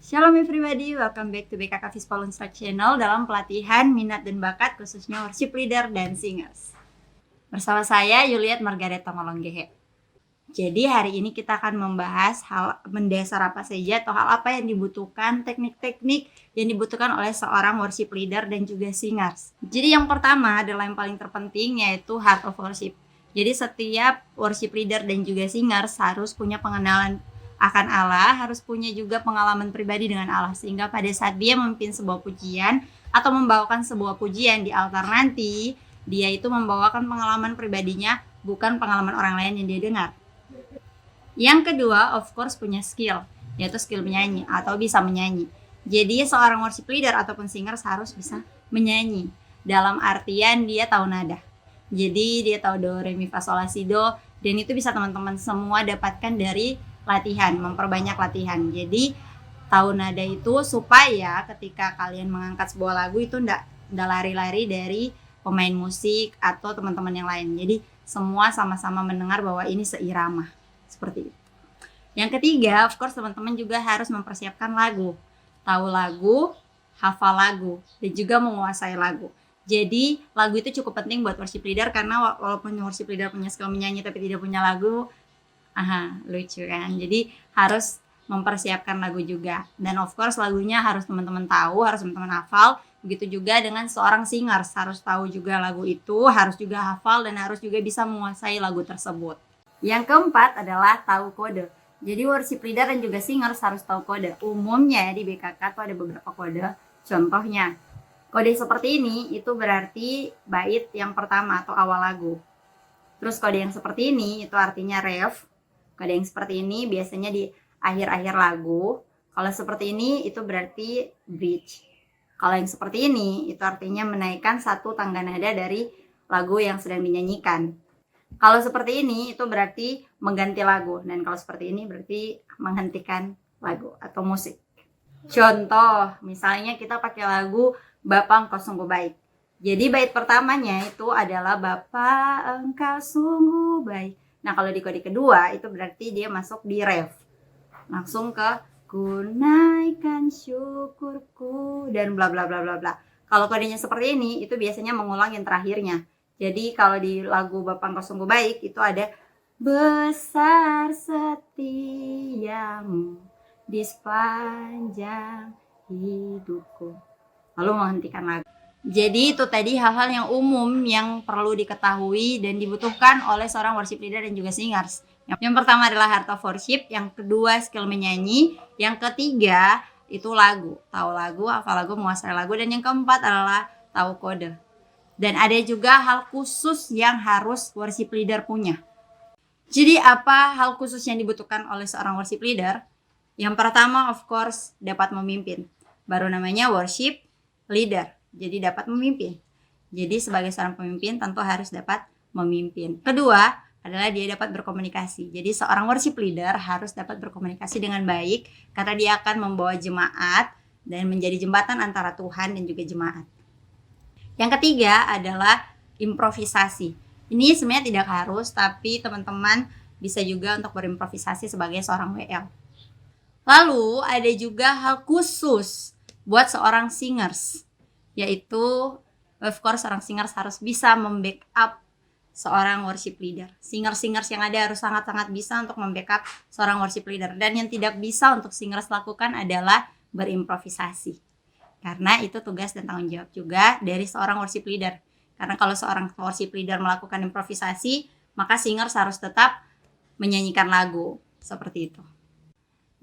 Shalom everybody, welcome back to BKK Vispal Unsrat Channel dalam pelatihan minat dan bakat khususnya worship leader dan singers. Bersama saya Yuliat Margaret Tongolonggehe. Jadi hari ini kita akan membahas hal mendasar apa saja atau hal apa yang dibutuhkan, teknik-teknik yang dibutuhkan oleh seorang worship leader dan juga singers. Jadi yang pertama adalah yang paling terpenting yaitu heart of worship. Jadi setiap worship leader dan juga singers harus punya pengenalan akan Allah, harus punya juga pengalaman pribadi dengan Allah, sehingga pada saat dia memimpin sebuah pujian atau membawakan sebuah pujian di altar nanti, dia itu membawakan pengalaman pribadinya, bukan pengalaman orang lain yang dia dengar. Yang kedua, of course, punya skill, yaitu skill menyanyi atau bisa menyanyi. Jadi seorang worship leader ataupun singers harus bisa menyanyi, dalam artian dia tahu nada. Jadi dia tahu do, re, mi, fa, sol, la, si, do, dan itu bisa teman-teman semua dapatkan dari latihan, memperbanyak latihan. Jadi tahu nada itu supaya ketika kalian mengangkat sebuah lagu itu ndak lari-lari dari pemain musik atau teman-teman yang lain. Jadi semua sama-sama mendengar bahwa ini seirama. Seperti itu. Yang ketiga, of course teman-teman juga harus mempersiapkan lagu. Tahu lagu, hafal lagu, dan juga menguasai lagu. Jadi lagu itu cukup penting buat worship leader karena walaupun worship leader punya skill menyanyi tapi tidak punya lagu, lucu kan. Jadi harus mempersiapkan lagu juga. Dan of course lagunya harus teman-teman tahu, harus teman-teman hafal. Begitu juga dengan seorang singers, harus tahu juga lagu itu, harus juga hafal dan harus juga bisa menguasai lagu tersebut. Yang keempat adalah tahu kode. Jadi worship leader dan juga singers harus tahu kode. Umumnya di BKK tuh ada beberapa kode. Contohnya, kode seperti ini itu berarti bait yang pertama atau awal lagu. Terus kode yang seperti ini itu artinya ref. Kode yang seperti ini biasanya di akhir-akhir lagu. Kalau seperti ini itu berarti bridge. Kalau yang seperti ini itu artinya menaikkan satu tangga nada dari lagu yang sedang dinyanyikan. Kalau seperti ini itu berarti mengganti lagu. Dan kalau seperti ini berarti menghentikan lagu atau musik. Contoh, misalnya kita pakai lagu Bapa Engkau Sungguh Baik. Jadi bait pertamanya itu adalah Bapa Engkau Sungguh Baik. Nah kalau di kode kedua itu berarti dia masuk di ref. Langsung ke ku naikkan syukurku dan bla bla bla bla bla. Kalau kodenya seperti ini itu biasanya mengulang yang terakhirnya. Jadi kalau di lagu Bapa Engkau Sungguh Baik itu ada besar setiamu di sepanjang hidupku. Lalu menghentikan lagu. Jadi itu tadi hal-hal yang umum yang perlu diketahui dan dibutuhkan oleh seorang worship leader dan juga singers. Yang pertama adalah heart of worship, yang kedua skill menyanyi, yang ketiga itu lagu, tahu lagu, hafal lagu, menguasai lagu, dan yang keempat adalah tahu kode. Dan ada juga hal khusus yang harus worship leader punya. Jadi apa hal khusus yang dibutuhkan oleh seorang worship leader? Yang pertama of course dapat memimpin. Baru namanya worship leader. Jadi dapat memimpin. Jadi sebagai seorang pemimpin tentu harus dapat memimpin. Kedua adalah dia dapat berkomunikasi. Jadi seorang worship leader harus dapat berkomunikasi dengan baik karena dia akan membawa jemaat dan menjadi jembatan antara Tuhan dan juga jemaat. Yang ketiga adalah improvisasi. Ini sebenarnya tidak harus, tapi teman-teman bisa juga untuk berimprovisasi sebagai seorang WL. Lalu ada juga hal khusus buat seorang singers, yaitu of course seorang singers harus bisa membackup seorang worship leader. Singers yang ada harus sangat-sangat bisa untuk membackup seorang worship leader. Dan yang tidak bisa untuk singers lakukan adalah berimprovisasi. Karena itu tugas dan tanggung jawab juga dari seorang worship leader. Karena kalau seorang worship leader melakukan improvisasi, maka singers harus tetap menyanyikan lagu. Seperti itu.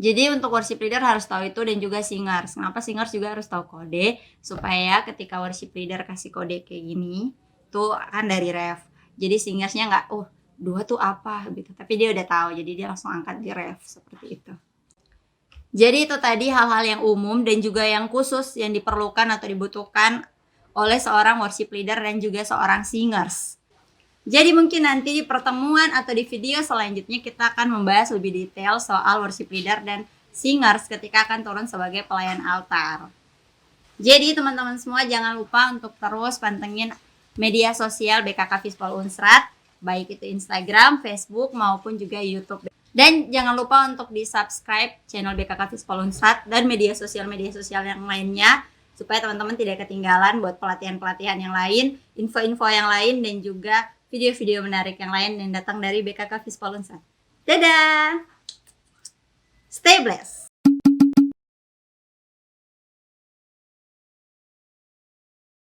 Jadi untuk worship leader harus tahu itu dan juga singers. Kenapa singers juga harus tahu kode? Supaya ketika worship leader kasih kode kayak gini, itu akan dari ref. Jadi singersnya nggak, dua tuh apa gitu. Tapi dia udah tahu, jadi dia langsung angkat di ref. Seperti itu. Jadi itu tadi hal-hal yang umum dan juga yang khusus yang diperlukan atau dibutuhkan oleh seorang worship leader dan juga seorang singers. Jadi mungkin nanti di pertemuan atau di video selanjutnya kita akan membahas lebih detail soal worship leader dan singers ketika akan turun sebagai pelayan altar. Jadi teman-teman semua jangan lupa untuk terus pantengin media sosial BKK Vispal Unsrat, baik itu Instagram, Facebook maupun juga YouTube. Dan jangan lupa untuk di-subscribe channel BKK Fispol Unsat dan media sosial yang lainnya supaya teman-teman tidak ketinggalan buat pelatihan-pelatihan yang lain, info-info yang lain, dan juga video-video menarik yang lain yang datang dari BKK Fispol Unsat. Dadah! Stay blessed!